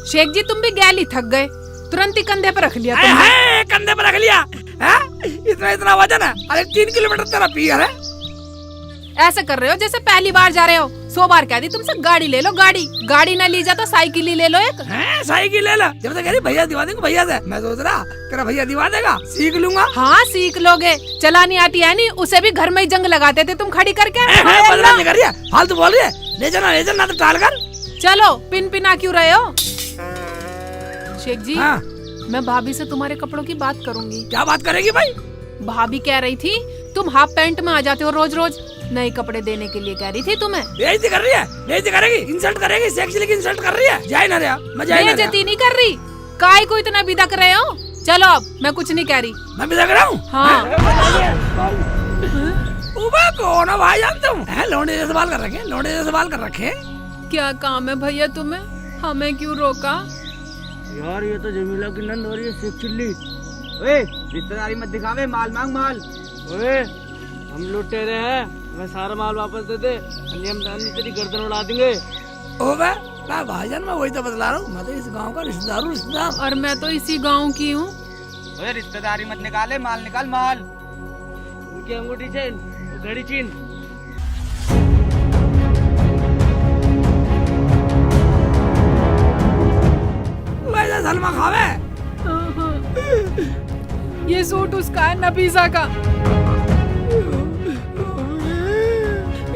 शेख जी तुम भी गैली थक गए, तुरंत ही कंधे पर रख लिया तुमने। कंधे पर रख लिया है? इतना वजन है? अरे 3 किलोमीटर तेरा पियर है। ऐसे कर रहे हो जैसे पहली बार जा रहे हो। 100 बार कह दी तुमसे गाड़ी ले लो, गाड़ी ना ली जा तो साइकिल ही ले लो एक। साइकिल ले लो। जब तक कह रही भैया दिवा देंगे, भैया से मैं सोच रहा तेरा भैया दिवा देगा, सीख लूंगा। हाँ सीख लोगे, चलानी आती है नहीं, उसे भी घर में ही जंग लगाते थे तुम खड़ी करके। फालतू बोल रही है, ले जाना तो टाल कर। चलो पिन पिना क्यों रहे हो? शेख जी हाँ। मैं भाभी से तुम्हारे कपड़ों की बात करूंगी। क्या बात करेगी भाई? भाभी कह रही थी तुम हाफ पैंट में आ जाते हो रोज रोज, नए कपड़े देने के लिए कह रही थी तुम्हें। बेइज्जती कर रही है, बेइज्जती करेगी, इंसल्ट करेगी, सेक्सी की इंसल्ट कर रही है। जाए ना रे, मैं जाए ना। बेइज्जती नहीं कर रही, काय को इतना बिदक रहे हो? चलो अब मैं कुछ नहीं कह रही। मैं बिदक रहा हूँ? हाँ। कौन है भाई जान तुम? लौंडे जैसे बाल कर रखे, लौंडे जैसे बाल कर रखे। क्या काम है भैया तुम्हें, हमें क्यों रोका? यार ये तो जमीला की नंद हो रही है, सिर्फ चिल्ली। ओए रिश्तेदारी मत दिखावे, माल मांग माल। ओए हम लुटेरे हैं, हमें सारा माल वापस दे दे, हम तेरी गर्दन उड़ा देंगे। ओबे क्या भाईजान, मैं वही तो बतला रहा हूँ, मैं तो इस गांव का रिश्तेदार हूँ, रिश्तेदार। और मैं तो इसी गांव की हूँ। ओए रिश्तेदारी मत निकाले, माल निकाल माल। उनकी अंगूठी छीन, घड़ी छीन। सलमा खावे। ये सूट उसका है, नफीसा का।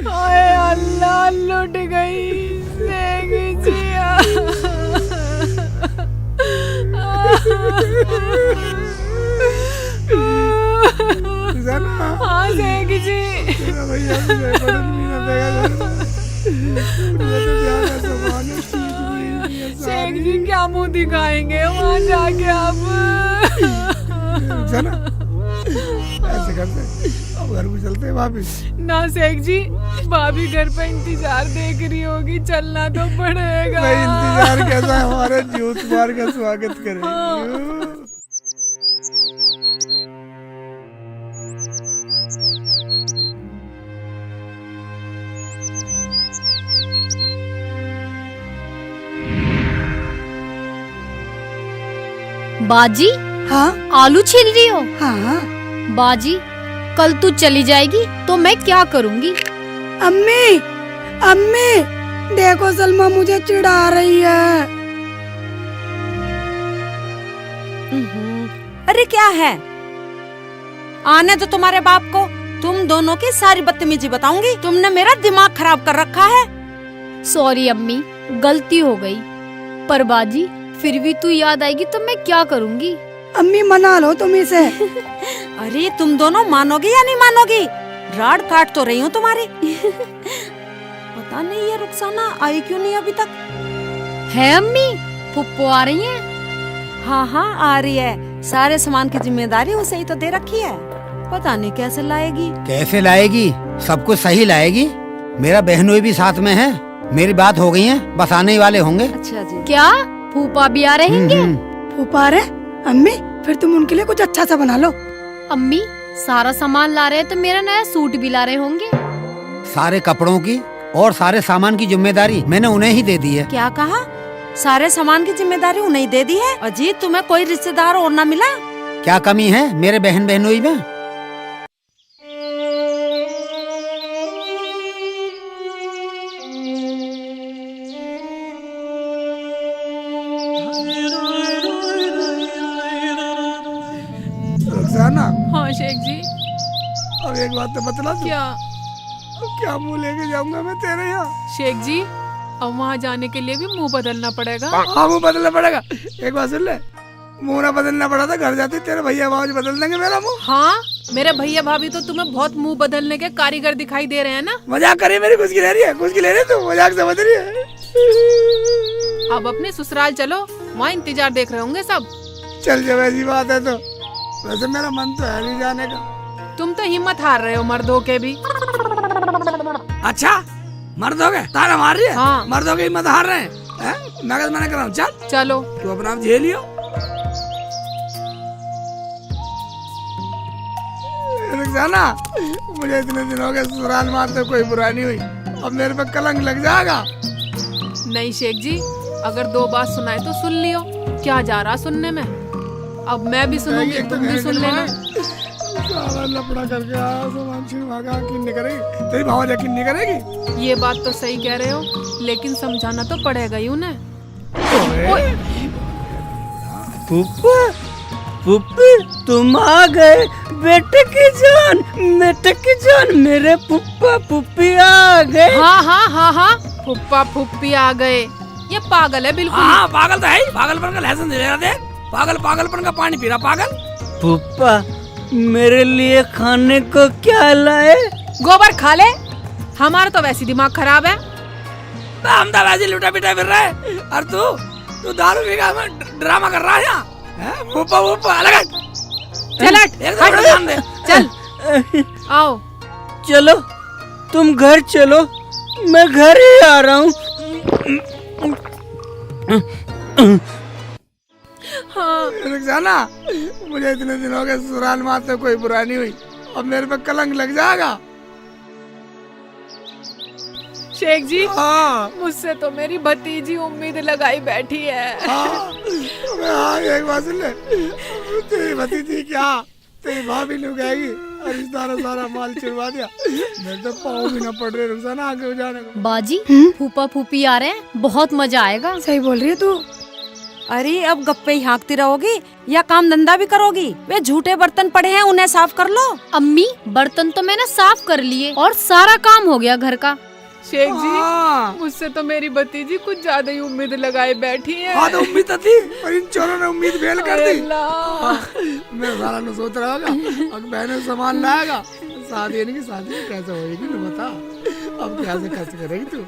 हाय अल्लाह, लुट गई शेख जिया। हाँ शेख जी। शेख जी क्या मुंह दिखाएंगे वहाँ जाके अब? ऐसे करते अब घर को चलते हैं वापिस। ना शेख जी, भाभी घर पे इंतजार देख रही होगी, चलना तो पड़ेगा। भाई इंतजार कैसा, हमारे जूत मार का स्वागत करेंगे। बाजी, हाँ आलू छील रही हो? हाँ। बाजी कल तू चली जाएगी तो मैं क्या करूँगी? अम्मी अम्मी देखो सलमा मुझे चिढ़ा रही है। अरे क्या है, आने तो तुम्हारे बाप को, तुम दोनों की सारी बदतमीजी बताऊंगी। तुमने मेरा दिमाग खराब कर रखा है। सॉरी अम्मी, गलती हो गई। पर बाजी फिर भी तू याद आएगी तो मैं क्या करूँगी? अम्मी मना लो तुम इसे। अरे तुम दोनों मानोगी या नहीं मानोगी? राड काट तो रही हूँ तुम्हारी। पता नहीं ये रुखसाना आई क्यों नहीं अभी तक। है अम्मी, फुप्पो आ रही हैं? हाँ हाँ आ रही है, सारे सामान की जिम्मेदारी उसे ही तो दे रखी है। पता नहीं कैसे लाएगी। कैसे लाएगी, सब कुछ सही लाएगी। मेरा बहनोई भी साथ में है, मेरी बात हो गई है, बस आने ही वाले होंगे। अच्छा जी। क्या फूफा भी आ रहेंगे? फूफा रे? अम्मी फिर तुम उनके लिए कुछ अच्छा सा बना लो। अम्मी सारा सामान ला रहे हैं तो मेरा नया सूट भी ला रहे होंगे। सारे कपड़ों की और सारे सामान की जिम्मेदारी मैंने उन्हें ही दे दी है। क्या कहा? सारे सामान की जिम्मेदारी उन्हें दे दी है? अजीत तुम्हें कोई रिश्तेदार और न मिला? क्या कमी है मेरे बहन बहनोई में? रुखसाना, हाँ शेख जी। अब एक बात तो बतला तू। क्या मुंह लेके जाऊंगा मैं तेरे यहाँ? शेख जी, अब वहाँ जाने के लिए भी मुंह बदलना पड़ेगा। हाँ मुंह बदलना पड़ेगा। एक बात सुन ले, मुंह ना बदलना पड़ा था घर जाते तेरे भैया भाभी बदल देंगे मेरा मुंह। हाँ मेरे भैया भाभी तो तुम्हें बहुत मुंह बदलने के कारीगर दिखाई दे रहे हैं ना। मजाक कर रही है मेरी, खुश की ले रही है, खुश की ले रही है, तू मजाक समझ रही है। अब अपने ससुराल चलो, वहाँ इंतजार देख रहे होंगे सब। चल जब ऐसी बात है तो, वैसे मेरा मन तो है नहीं जाने का। तुम तो हिम्मत हार रहे हो मर्दों के भी। अच्छा मर्द हो गए तारा मार रही है? हाँ। मर्दों की हिम्मत हार रहे हैं? मैं मना कर रहा हूँ, चल चलो तू अपना झेलियो। रुखसाना, मुझे इतने दिन हो गए ससुराल में आते कोई बुराई नहीं हुई, अब मेरे पे कलंक लग जाएगा। नहीं शेख जी, अगर 2 बात सुनाए तो सुन लियो, क्या जा रहा सुनने में। अब मैं भी सुनूंगी, तुम भी सुन लेना। सारा लफड़ा करके आया, सामान छिनवा के यकीन नहीं करेगी, तेरी भाव यकीन नहीं करेगी। ये बात तो सही कह रहे हो, लेकिन समझाना तो पड़ेगा ही उन्हें। पुप्पा, पुप्पी तुम आ गए, बेटे की जान, बेटे की जान, मेरे पुप्पा पुप्पी आ गए। हाँ हाँ हाँ हाँ, फुप्पा फुप्पी आ गए। ये पागल है बिल्कुल। हाँ पागल तो है ही, पागलपन का लाइसेंस दे रहा देख, पागलपन का पानी पी रहा पागल। पुप्पा मेरे लिए खाने को क्या लाए? गोबर खा ले, हमारा तो वैसे दिमाग खराब है। हम तो वैसे लुटा पिटा फिर रहे, और तू दारू पी के ड्रामा कर रहा है यहाँ। फुप्पा अलग हट। चल हट, एक तो ध्यान दे। चल आओ। चलो तुम घर चलो, मैं घर ही आ रहा हूँ। हाँ रुखसाना, मुझे इतने दिन हो गए ससुराल में आते कोई बुराई नहीं हुई, अब मेरे पे कलंक लग जाएगा। शेख जी, हाँ मुझसे तो मेरी भतीजी उम्मीद लगाई बैठी है। हाँ एक बात सुन ले, तेरी भतीजी क्या तेरी भाभी लोग आएगी और इस सारा माल चिरवा दिया, मेरे तो पाँव भी ना पड़ रहे रुखसाना आगे हो जाने को। बाजी फूफा फूफी आ रहे हैं, बहुत मजा आएगा। सही बोल रही है तू। अरे अब गप्पे ही हाँकती रहोगी या काम धंधा भी करोगी? वे झूठे बर्तन पड़े हैं, उन्हें साफ कर लो। अम्मी बर्तन तो मैंने साफ कर लिए और सारा काम हो गया घर का। शेख जी, हाँ मुझसे तो मेरी भतीजी कुछ ज्यादा ही उम्मीद लगाए बैठी है। हाँ तो उम्मीद तो थी, और इन चोरों ने उम्मीद फेल कर दी। अल्लाह। मैं सारा न सोच रहा होगा, अब बहनों सामान लाएगा, शादी नहीं की शादी कैसे होगी तू बता, अब कैसे खर्च करेगी तू?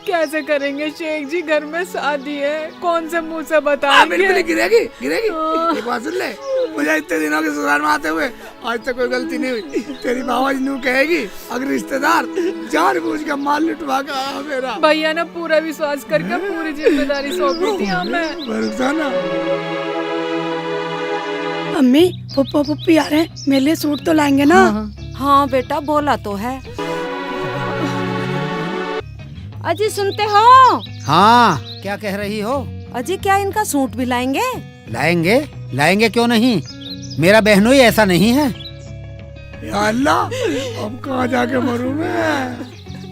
कैसे करेंगे शेख जी, घर में शादी है, कौन से मुंह से बिल्कुल बताएंगे। गिरेगी। एक बात सुन ले, मुझे इतने दिनों के ससुराल में आते हुए आज तक कोई गलती नहीं हुई। तेरी बाबा जी नू कहेगी अगर रिश्तेदार जानबूझ के माल लुटवा के आया मेरा। भैया ने पूरा विश्वास करके पूरी जिम्मेदारी सौंपी थी हमें। रुखसाना, अम्मी फुप्पा फुप्पी आ रहे हैं, मेरे लिए सूट तो लाएंगे ना? हाँ बेटा, बोला तो है। अजी सुनते हो? हाँ क्या कह रही हो? अजी क्या इनका सूट भी लाएंगे? लाएंगे क्यों नहीं, मेरा बहनोई ऐसा नहीं है। या अल्लाह, अब कहाँ जाके मरूं मैं?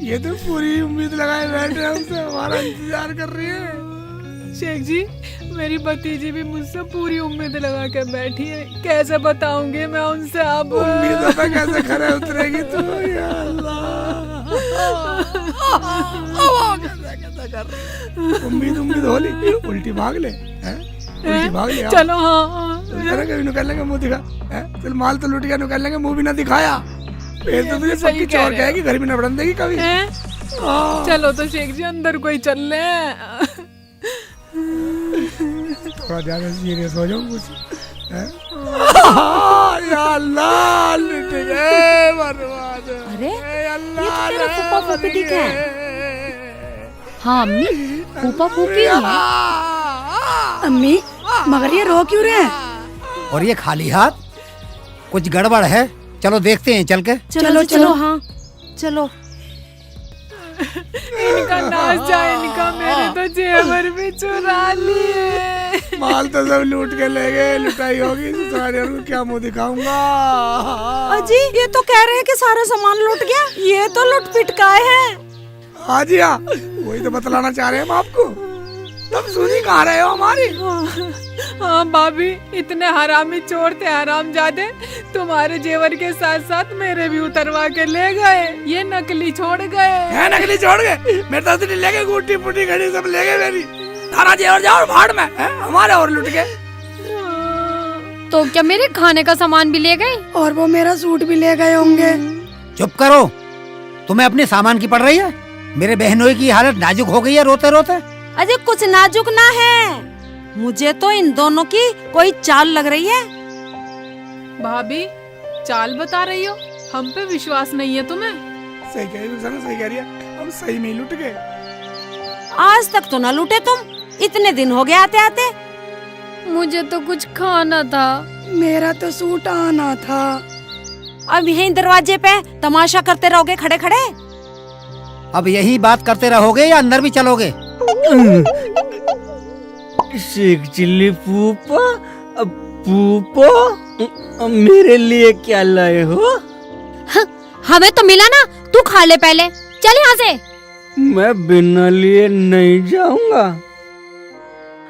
ये तो पूरी उम्मीद लगाए बैठे हैं, हमसे हमारा इंतजार कर रही है। शेख जी, मेरी भतीजी भी मुझसे पूरी उम्मीद लगा के बैठी है, कैसे बताऊंगी मैं उनसे अब। उम्मीदों पे कैसे खरे उतरेगी तू? या अल्लाह, कैसे कर उम्मीद होली, उल्टी भाग ले, उल्टी भाग ले। चलो हाँ कभी निकल लेंगे मुंह दिखा, चल माल तो लुट गया, निकल लेंगे मुंह भी ना दिखाया, फिर तो तुझे पक्की चोर कहेगी, घर भी न बढ़न देगी कभी। चलो तो शेख जी अंदर कोई चल ले। थोड़ा ज्यादा सीरियस हो जाऊं कुछ। या अल्लाह, लुट गए, बर्बाद। अरे अल्लाह, ये तो तेरे फूफा फूफी दिखे हैं। हाँ अम्मी फूफा फूफी है। अम्मी मगर ये रो क्यों रहे हैं? और ये खाली हाथ, कुछ गड़बड़ है, चलो देखते हैं चल के। चलो हाँ चलो। इनका नाश जाए, इनका मेरे तो जेवर भी चुरा लिए। माल तो सब लूट के ले गए, लुटाई होगी, सारे को क्या मुंह दिखाऊंगा। अजी ये तो कह रहे हैं कि सारा सामान लूट गया, ये तो लुट पिटकाए हैं। हाँ जी हाँ, वही तो बतलाना चाह रहे हैं हम आपको, तुम सुनी कहाँ रहे हो हमारी। हाँ भाभी, इतने हरामी चोर थे हरामजादे, तुम्हारे जेवर के साथ साथ मेरे भी उतरवा के ले गए। ये नकली छोड़ गए। है नकली छोड़ गए, मेरे तो ले गए, गुटी पुटी घड़ी सब ले गए मेरी, सारा जेवर जाओ भाड़ में, हमारे और लुट गए। तो क्या मेरे खाने का सामान भी ले गए? और वो मेरा सूट भी ले गए होंगे। चुप करो, तुम्हें अपने सामान की पड़ रही है? मेरे बहनोई की हालत नाजुक हो गई है रोते रोते। अजय कुछ नाजुक ना है, मुझे तो इन दोनों की कोई चाल लग रही है। भाभी चाल बता रही हो, हम पे विश्वास नहीं है तुम्हें? सही कह रही है, सही कह रही है, हम सही में लुट गए। आज तक तो ना लूटे तुम, इतने दिन हो गए आते आते। मुझे तो कुछ खाना था। मेरा तो सूट आना था। अब यहीं दरवाजे पे तमाशा करते रहोगे खड़े खड़े? अब यही बात करते रहोगे या अंदर भी चलोगे? शेख चिल्ली फूफा, फूफा मेरे लिए क्या लाए हो? हमें तो मिला ना, तू खा ले पहले, चल यहाँ से। मैं बिना लिए नहीं जाऊंगा।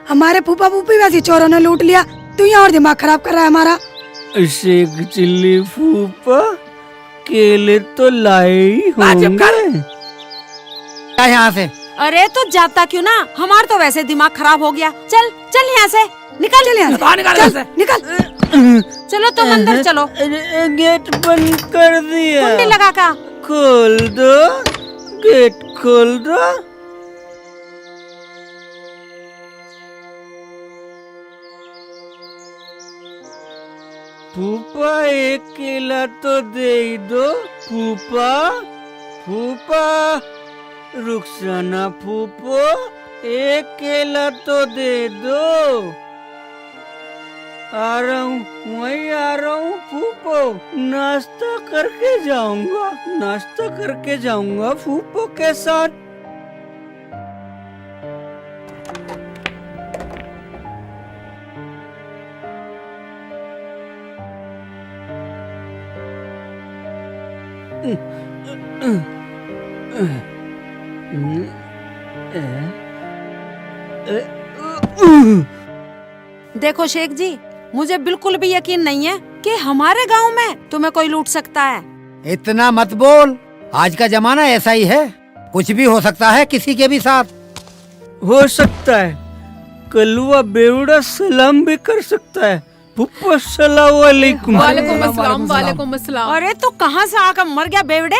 हमारे फूफा फूफी वैसे चोरों ने लूट लिया, तू यहाँ और दिमाग खराब कर रहा है हमारा। शेख चिल्ली फूफा, केले तो लाए ही होंगे। यहाँ से अरे तो जाता क्यों ना, हमारा तो वैसे दिमाग खराब हो गया। चल चल यहाँ से निकल, चल यहाँ से, निकल। चलो तुम अंदर चलो। गेट बंद कर दिया। कुंडी लगा का खोल दो, गेट खोल दो। फूफा एक केला तो दे दो। फूफा, फूफा, रुखसाना फूफो, एक केला तो दे दो। आ रहा हूँ, वहीं आ रहा हूँ फूफो। नाश्ता करके जाऊंगा, नाश्ता करके जाऊंगा फूफो के साथ। देखो शेख जी, मुझे बिल्कुल भी यकीन नहीं है कि हमारे गांव में तुम्हें कोई लूट सकता है। इतना मत बोल, आज का जमाना ऐसा ही है, कुछ भी हो सकता है किसी के भी साथ। हो सकता है, कलुआ बेवड़ा सलाम भी कर सकता है। फूफा सलाम वालेकुम। वालेकुम अस्सलाम, वालेकुम अस्सलाम। अरे तो कहाँ से आकर मर गया बेवड़े?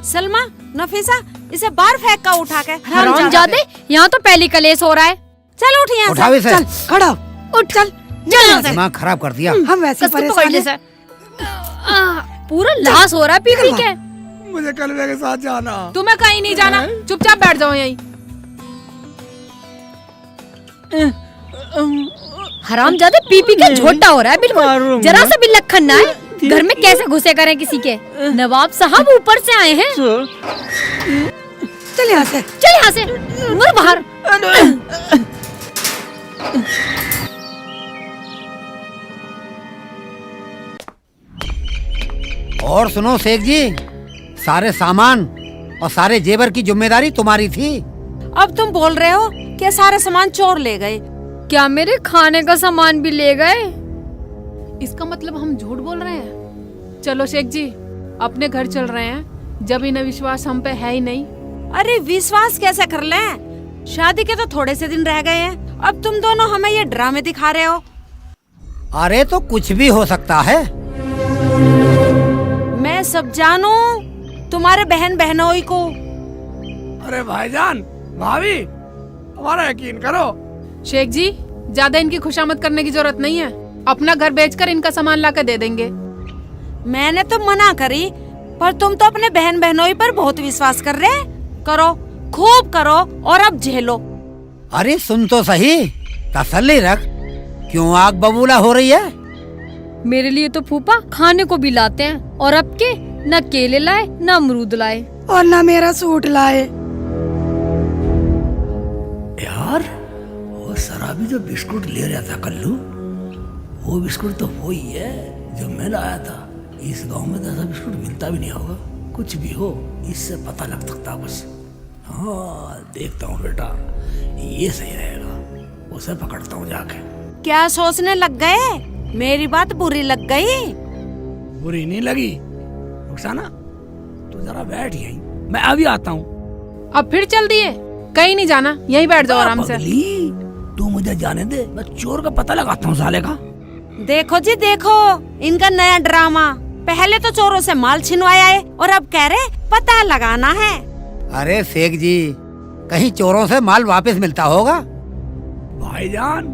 सलमा, नफीसा, इसे बाहर फेंक का उठा के। हरामजादे, यहाँ तो पहली कलेश हो रहा है। चल उठ यहाँ उठाओ इसे। चल खड़ा, उठ, चल यहाँ से। दिमाग खराब कर दिया। हम वैसे कस तो पकड़ परेशान ले हैं। सर। पूरा लाश हो रहा है पी के। मुझे कलवे के साथ जाना। तुम्हें कहीं नहीं जाना, चुपचाप बैठ जाओ यहीं। हरामजादे पी के झोटा हो रहा है बिल्कुल, जरा सा भी लखन ना है। घर में कैसे घुसे करें किसी के? नवाब साहब ऊपर से आए हैं। चल यहाँ से, चल यहाँ से, मुड़ बाहर। और सुनो शेख जी, सारे सामान और सारे जेवर की जिम्मेदारी तुम्हारी थी। अब तुम बोल रहे हो कि सारे सामान चोर ले गए? क्या मेरे खाने का सामान भी ले गए? इसका मतलब हम झूठ बोल रहे हैं? चलो शेख जी, अपने घर चल रहे हैं, जब इन्हें विश्वास हम पे है ही नहीं। अरे विश्वास कैसे कर लें? शादी के तो थोड़े से दिन रह गए हैं, अब तुम दोनों हमें ये ड्रामे दिखा रहे हो। अरे तो कुछ भी हो सकता है। मैं सब जानू तुम्हारे बहन बहनोई को। अरे भाईजान, भाभी, हमारा यकीन करो। शेख जी, ज्यादा इनकी खुशामद करने की जरूरत नहीं है, अपना घर बेचकर इनका सामान ला कर दे देंगे। मैंने तो मना करी, पर तुम तो अपने बहन बहनोई पर बहुत विश्वास कर रहे। करो, खूब करो और अब झेलो। अरे सुन तो सही, तसल्ली रख, क्यों आग बबूला हो रही है? मेरे लिए तो फूफा खाने को भी लाते हैं, और अब के न केले लाए न अमरूद लाए। और ना मेरा सूट लाए। यार, वो शराबी जो बिस्कुट ले रहा था कल्लू, वो बिस्कुट तो वही है जो मैं लाया था। इस गांव में तो ऐसा बिस्कुट मिलता भी नहीं होगा। कुछ भी हो, इससे पता लग सकता बस। हाँ, देखता हूँ बेटा, ये सही रहेगा, उसे पकड़ता हूँ जाके। क्या सोचने लग गए? मेरी बात बुरी लग गई? बुरी नहीं लगी। रुखसाना, तू जरा बैठ यहीं, मैं अभी आता हूँ। अब फिर चल दिए? कहीं नहीं जाना, यहीं बैठ जाओ आराम से। पगली, तू मुझे जाने दे, मैं चोर का पता लगाता हूँ साले का। देखो जी देखो, इनका नया ड्रामा। पहले तो चोरों से माल छिनवाया है और अब कह रहे पता लगाना है। अरे शेख जी, कहीं चोरों से माल वापस मिलता होगा? भाईजान,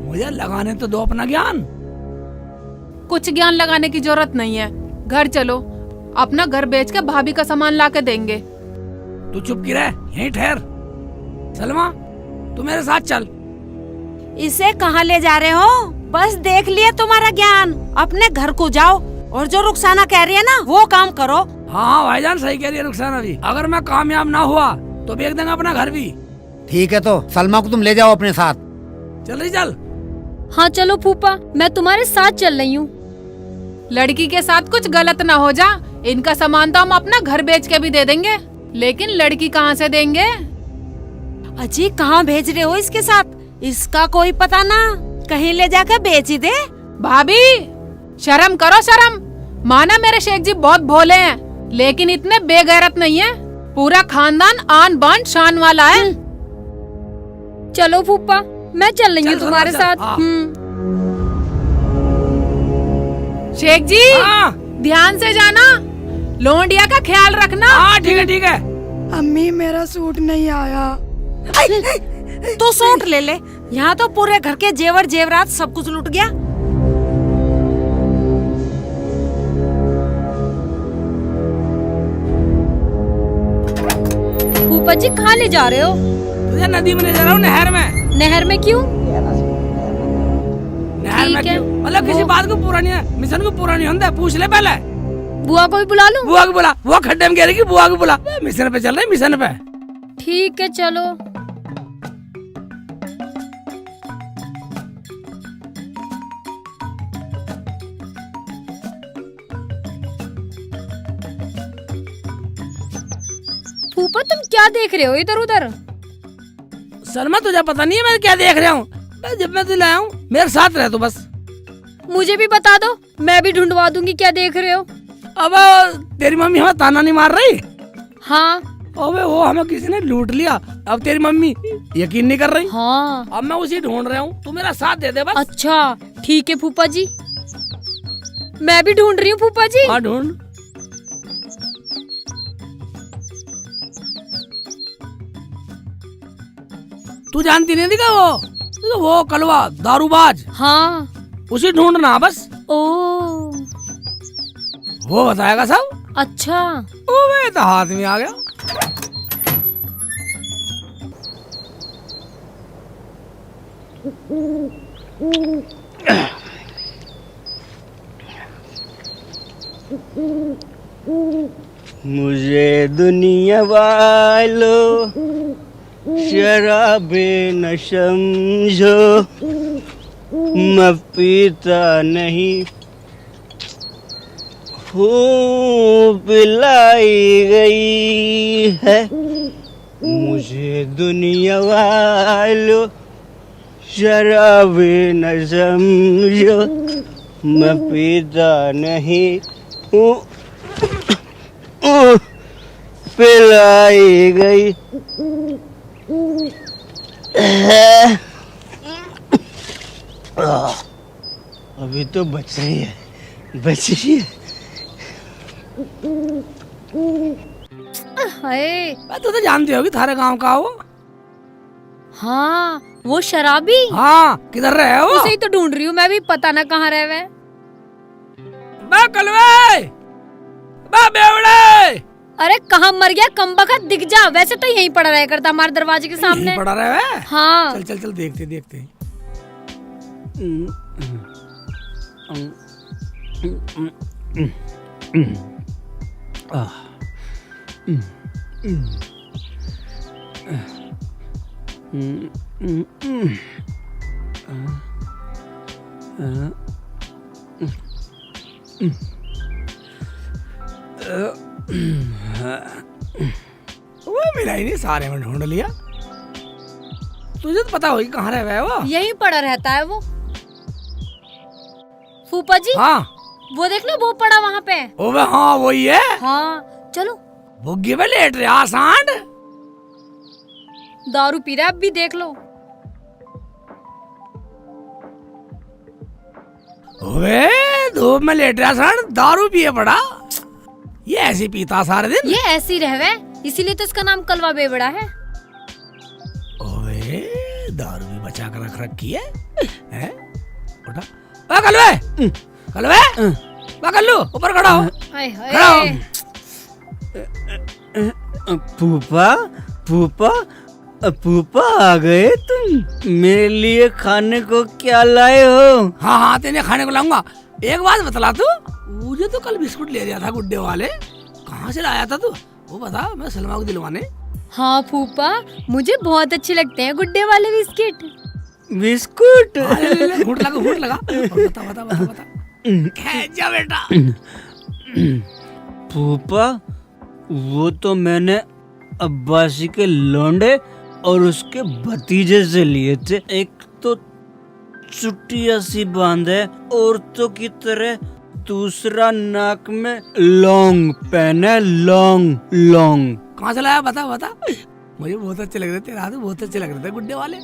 मुझे लगाने तो दो अपना ज्ञान। कुछ ज्ञान लगाने की जरूरत नहीं है, घर चलो, अपना घर बेच के भाभी का सामान ला के देंगे। तू चुप की रह, यहीं ठहर। सलमा, तू मेरे साथ चल। इसे कहाँ ले जा रहे हो? बस देख लिया तुम्हारा ज्ञान, अपने घर को जाओ। और जो रुखसाना कह रही है ना वो काम करो। हाँ भाईजान सही कह रही है रुखसाना भी। अगर मैं कामयाब ना हुआ तो बेच देंगे अपना घर भी। ठीक है तो सलमा को तुम ले जाओ अपने साथ। चल रही चल। हाँ चलो फूफा, मैं तुम्हारे साथ चल रही हूँ। लड़की के साथ कुछ गलत ना हो जा। इनका सामान तो हम अपना घर बेच के भी दे देंगे, लेकिन लड़की कहाँ से देंगे? अजी कहाँ भेज रहे हो इसके साथ? इसका कोई पता ना, कहीं ले जाकर बेच ही दे। भाभी शर्म करो शर्म। माना मेरे शेख जी बहुत भोले हैं, लेकिन इतने बेगैरत नहीं है। पूरा खानदान आन बान शान वाला है। चलो फूफा, मैं चल रही हूँ चल, तुम्हारे चल, साथ। हाँ। शेख जी हाँ ध्यान से जाना, लोंडिया का ख्याल रखना। हाँ ठीक है ठीक है। अम्मी मेरा सूट नहीं आया। तो सूट ले ले, यहाँ तो पूरे घर के जेवर जेवरात सब कुछ लुट गया। फूफा जी कहाँ ले जा रहे हो? तुझे नदी में ले जा रहा हूँ, नहर में। नहर में क्यों? नहर में ठीक है। क्यों? मतलब किसी बात को पूरा नहीं है, मिशन को पूरा नहीं होता, पूछ ले पहले। बुआ को भी बुला लूं? बुआ को बुला, वो खड्डे में कह रही कि बुआ को बुला। मिशन पे चल रहे, मिशन पे। ठीक है चलो। फूफा तुम क्या देख रहे हो इधर उधर? सलमा तुझे पता नहीं है मैं क्या देख रहा हूँ। जब मैं तुझे लाया हूँ मेरे साथ रह तो बस। मुझे भी बता दो, मैं भी ढूंढवा दूंगी क्या देख रहे हो। अब तेरी मम्मी हमें ताना नहीं मार रही? हाँ अबे वो हमें किसी ने लूट लिया, अब तेरी मम्मी यकीन नहीं कर रही। हाँ। अब मैं उसी ढूंढ रहा हूँ, तू मेरा साथ दे दे बस। अच्छा ठीक है फूफा जी, मैं भी ढूंढ रही हूँ फूफा जी। हाँ ढूंढ। तू जानती नहीं थी क्या वो कलवा दारूबाज? हाँ। उसी ढूंढना बस, ओ वो बताएगा सब। अच्छा। ओए तो हाथ में आ गया। मुझे दुनिया वालों शराबे न समझो, मैं पीता नहीं हूँ, पिलाई गई है मुझे दुनिया वालों शराबे न समझो, मैं पीता नहीं हूँ, पिलाई गई है। अभी तो बच रही है, बच रही है। हाय। तू तो जानती होगी थारे गांव का वो। हाँ वो शराबी। हाँ किधर रहे वो? उसे ही तो ढूंढ रही हूँ मैं भी, पता ना कहाँ रहे वे। बे कलवे, बे बेवड़े। अरे कहाँ मर गया कमबख्त, दिख जा। वैसे तो यहीं पड़ा रहा करता हमारे दरवाजे के सामने। यहीं पड़ा रहे है? हाँ। चल चल चल देखते देखते। वो मिला ही नहीं, सारे में ढूंढ लिया। तुझे तो पता होगी कहाँ रह गया वो? यहीं पड़ा रहता है वो। फूफा जी हाँ वो देख लो, वो पड़ा वहाँ पे। ओबे हाँ वही है। हाँ चलो। बुग्गी में लेट रहा सांड, दारू पी रहा है, अब भी देख लो। ओबे धूप में लेट रहा सांड, दारू पिए पड़ा। ये ऐसे पीता सारे दिन। ये ऐसी रहवे, इसीलिए तो इसका नाम कलवा बेवड़ा है। ओए दारू भी बचा कर रख रखी है, हैं? उठा। ओ कलवे, कलवे, ओ कल्लू, ऊपर खड़ा हो, हाय हाय। खड़ा हो। फूफा फूफा फूफा आ गए तुम? मेरे लिए खाने को क्या लाए हो? हाँ हाँ तेने खाने को लाऊंगा। एक बात बतला तू, मुझे तो कल बिस्कुट ले रहा था गुड्डे वाले, कहाँ से लाया था तू? वो बता, मैं सलमा को दिलवाने। हाँ फूफा, मुझे बहुत अच्छे लगते हैं गुड्डे वाले बिस्किट। बिस्कुट? ले, घूंट लगा घूंट लगा। और बता बता बता बता। खैर जा बेटा। फूफा, वो तो मैंने अब्बासी के लौंडे और उसके भतीजे से लिए थे। एक तो चुटिया सी बांध है औरतों की तरह, दूसरा नाक में लौंग पहने, लौंग लौंग। कहाँ से लाया बता बता। मुझे बहुत अच्छे लग रहे थे, रात बहुत अच्छे लग रहे थे गुड्डे वाले।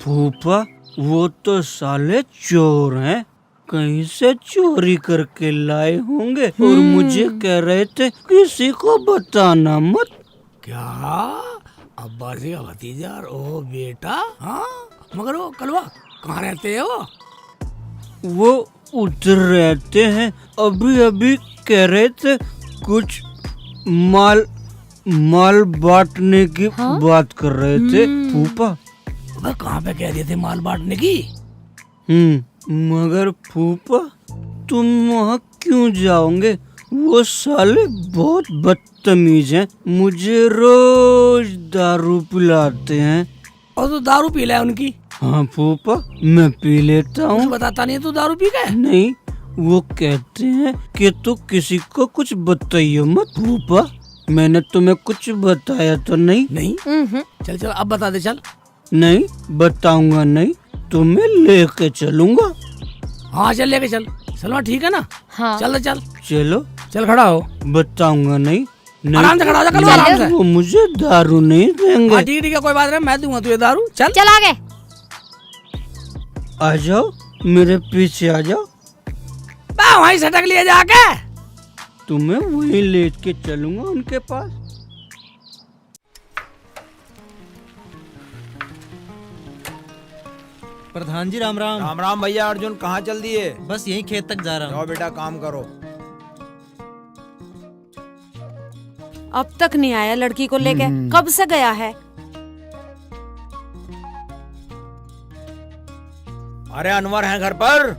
फूफा, वो तो साले चोर हैं, कहीं से चोरी करके लाए होंगे और मुझे कह रहे थे किसी को बताना मत। क्या? अब्बासी का भतीजा और ओ बेटा? हाँ, मगर वो कलवा कहाँ रहते हैं वो उधर रहते हैं, अभी अभी कह रहे थे कुछ माल बांटने की बात कर रहे थे फूफा। कहाँ पे कह रहे थे माल बांटने की? मगर फूफा, तुम वहाँ क्यों जाओगे? वो साले बहुत बदतमीज हैं, मुझे रोज दारू पिलाते हैं। और तू दारू पी ले उनकी? हाँ फूफा, मैं पी लेता हूँ। बताता नहीं तू दारू पी गए? नहीं, वो कहते हैं कि तू किसी को कुछ बताइए मत। फूफा, मैंने तुम्हें कुछ बताया तो नहीं? नहीं। चल चल अब बता दे। चल। नहीं बताऊंगा नहीं, तुम्हें लेके चलूंगा। हाँ चल लेके चल। सलमा ठीक है ना? हाँ। चल चल चलो। चल खड़ा हो। बताऊंगा नहीं। आराम से खड़ा हो जा, कल आराम से। वो मुझे दारू नहीं देंगे। हाँ ठीक है, कोई बात नहीं, मैं दूंगा तुझे दारू। चल चल आगे। आ जाओ, मेरे पीछे आ जाओ। वहीं सटक लिए जाके। तुम्हें वहीं लेके चलूंगा उनके पास। प्रधान जी राम राम। राम राम भैया। अर्जुन कहाँ चल दिए? बस यही खेत तक जा रहा हूँ। जाओ बेटा काम करो। अब तक नहीं आया लड़की को लेके, कब से गया है? अरे अनवर है घर पर?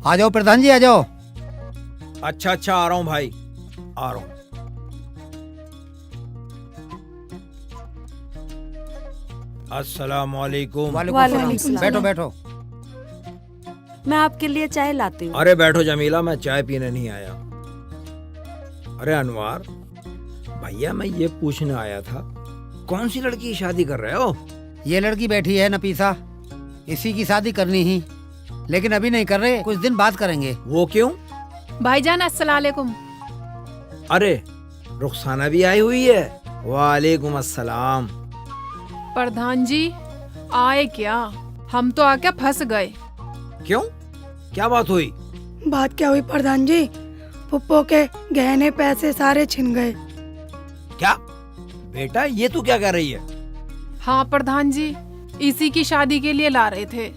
आ जाओ प्रधान जी, आ जाओ। अच्छा अच्छा, आ रहा हूँ भाई, आ रहा हूँ। अस्सलाम वालेकुम। वालेकुम सलाम। बैठो बैठो। मैं आपके लिए चाय लाती हूँ। अरे बैठो जमीला, मैं चाय पीने नहीं आया। अरे अनवर भैया, मैं ये पूछने आया था, कौन सी लड़की की शादी कर रहे हो? ये लड़की बैठी है नफीसा, इसी की शादी करनी ही, लेकिन अभी नहीं कर रहे, कुछ दिन बाद करेंगे। वो क्यों? भाईजान अस्सलाम वालेकुम। अरे रुखसाना भी आई हुई है। वालेकुम अस्सलाम। प्रधान जी आए क्या? हम तो आके फंस गए। क्यों, क्या बात हुई? बात क्या हुई प्रधान जी? पुप्पो के गहने पैसे सारे छिन गए। क्या बेटा, ये तू क्या कह रही है? हाँ प्रधान जी, इसी की शादी के लिए ला रहे थे।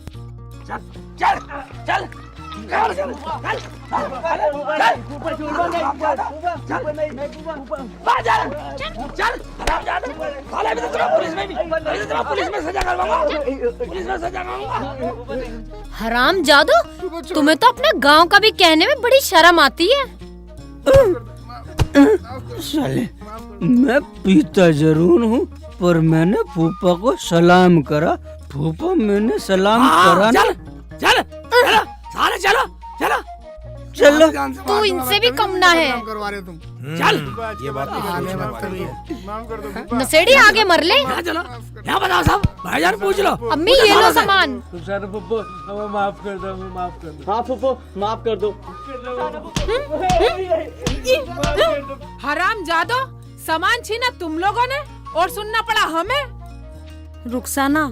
हराम जादू, तुम्हें तो अपने गांव का भी कहने में बड़ी शर्म आती है। साले, मैं पीता जरूर हूँ, पर मैंने फूफा को सलाम करा। फूफा, मैंने सलाम करा ना। चल चल चलो सारे, चलो चलो चलो। तू इनसे भी कम ना है। करवा रहे तुम। चल, ये बात तो सोचने वाली है। नशेड़ी आगे मर ले। यहाँ चलो, यहाँ बताओ सब। भाईजान पूछ लो। अम्मी ये लो सामान। फूफो, हमें माफ कर दो, हमें माफ कर दो। हाँ फूफो, माफ कर दो। हराम जादो, सामान छीना तुम लोगों ने और सुनना पड़ा हमें। रुखसाना,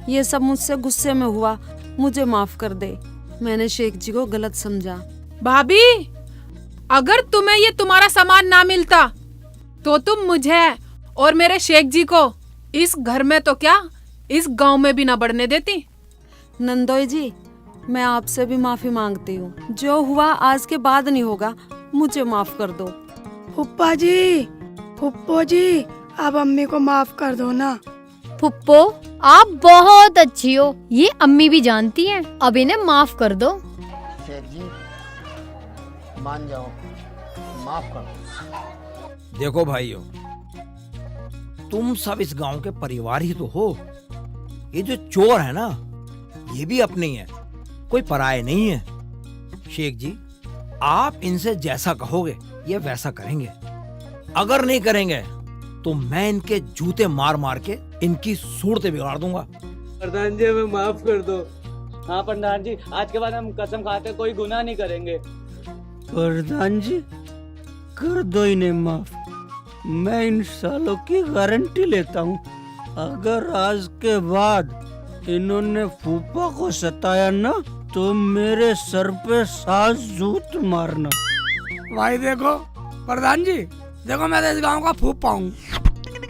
ये सब मुझसे गुस्से में हुआ, मुझे माफ कर दे। मैंने शेख जी को गलत समझा। भाभी, अगर तुम्हें ये तुम्हारा सामान ना मिलता तो तुम मुझे और मेरे शेख जी को इस घर में तो क्या, इस गांव में भी ना बढ़ने देती। नंदोई जी, मैं आपसे भी माफी मांगती हूँ। जो हुआ आज के बाद नहीं होगा, मुझे माफ कर दो। फुप्पा जी, फुप्पो जी, आप अम्मी को माफ कर दो ना। फुप्पो, आप बहुत अच्छी हो, ये अम्मी भी जानती हैं। अब इन्हें माफ कर दो। शेख जी, मान जाओ, माफ कर दो। देखो भाइयों, तुम सब इस गांव के परिवार ही तो हो। ये जो चोर है ना, ये भी अपने ही है, कोई पराये नहीं है। शेख जी, आप इनसे जैसा कहोगे ये वैसा करेंगे। अगर नहीं करेंगे तो मैं इनके जूते मार मार के इनकी सूरतें बिगाड़ दूंगा। प्रधान जी हमें माफ कर दो। हाँ प्रधान जी, आज के बाद हम कसम खाते कोई गुनाह नहीं करेंगे। प्रधान जी, कर दो इन्हें माफ। मैं इन सालों की गारंटी लेता हूँ, अगर आज के बाद इन्होंने फूफा को सताया ना तो मेरे सर पे 7 जूत मारना। भाई देखो प्रधान जी, देखो मैं तो इस गांव का फूफा हूँ,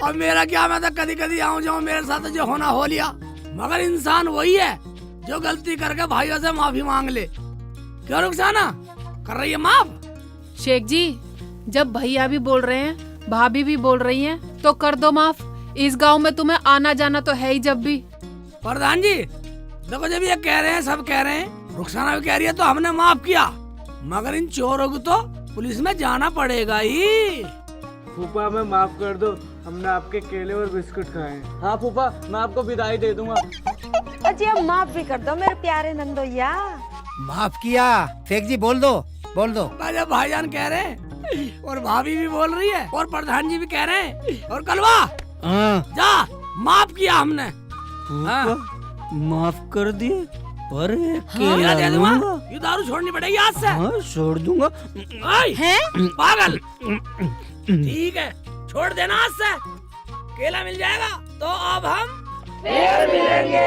और मेरा क्या, मैं तो कभी कभी आऊँ जाऊँ, मेरे साथ जो होना हो लिया। मगर इंसान वही है जो गलती करके भाइयों से माफी मांग ले। क्यों रुखसाना, कर रही है माफ? शेख जी, जब भैया भी बोल रहे हैं, भाभी भी बोल रही हैं, तो कर दो माफ। इस गांव में तुम्हें आना जाना तो है ही जब भी। प्रधान जी देखो, जब ये कह रहे हैं, सब कह रहे हैं, रुखसाना भी कह रही है, तो हमने माफ किया। मगर इन चोरों को तो पुलिस में जाना पड़ेगा ही। फूफा हमें माफ कर दो, हमने आपके केले और बिस्कुट खाए हैं। हाँ फूफा, मैं आपको विदाई दे दूंगा। अजी अब माफ भी कर दो मेरे प्यारे नंदोइया। माफ किया। शेख जी बोल दो, बोल दो। जब भाईजान कह रहे हैं और भाभी भी बोल रही है और प्रधान जी भी कह रहे हैं, और कलवा जा, माफ किया हमने। माफ कर दिए, पर केला दे दूंगा। ये दारू छोड़नी पड़ेगी आज से। हाँ, छोड़ दूंगा। पागल, ठीक है, छोड़ देना आज से। केला मिल जाएगा तो अब हम फिर मिलेंगे।